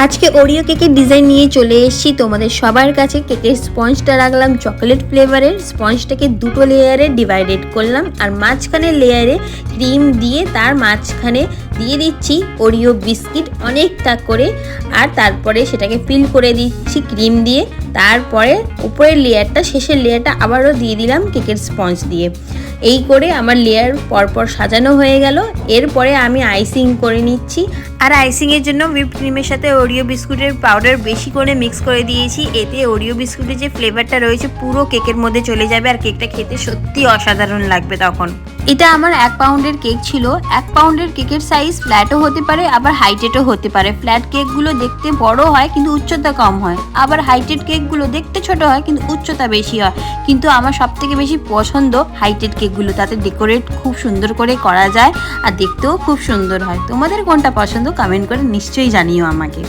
আজকে ওরিও কেকের ডিজাইন নিয়ে চলে এসেছি তোমাদের সবার কাছে। কেকের স্পঞ্জটা রাখলাম চকলেট ফ্লেভারের। স্পঞ্জটাকে দুটো লেয়ারে ডিভাইডেড করলাম আর মাঝখানে লেয়ারে ক্রিম দিয়ে তার মাঝখানে দিয়ে দিচ্ছি ওরিও বিস্কিট অনেকটা করে, আর তারপরে সেটাকে ফিল করে দিচ্ছি ক্রিম দিয়ে। তারপরে উপরের লেয়ারটা, শেষের লেয়ারটা আবারও দিয়ে দিলাম কেকের স্পঞ্জ দিয়ে। এই করে আমার লেয়ার পরপর সাজানো হয়ে গেল। এরপরে আমি আইসিং করে নিচ্ছি, আর আইসিংয়ের জন্য হুইপ ক্রিমের সাথে ওরিও বিস্কুটের পাউডার বেশি করে মিক্স করে দিয়েছি। এতে ওরিও বিস্কুটের যে ফ্লেভারটা রয়েছে পুরো কেকের মধ্যে চলে যাবে, আর কেকটা খেতে সত্যি অসাধারণ লাগবে তখন। এটা আমার 1 পাউন্ডের কেক ছিল। 1 পাউন্ডের কেকের সাইজ ফ্ল্যাটও হতে পারে, আবার হাইটেডও হতে পারে। ফ্ল্যাট কেকগুলো দেখতে বড় হয় কিন্তু উচ্চতা কম হয়, আবার হাইটেড কেকগুলো দেখতে ছোট হয় কিন্তু উচ্চতা বেশি হয়। কিন্তু আমার সবথেকে বেশি পছন্দ হাইটেড কেকগুলো, তাতে ডেকোরেট খুব সুন্দর করে করা যায় আর দেখতেও খুব সুন্দর হয়। তোমাদের কোনটা পছন্দ কমেন্ট করে নিশ্চয়ই জানিও আমাকে।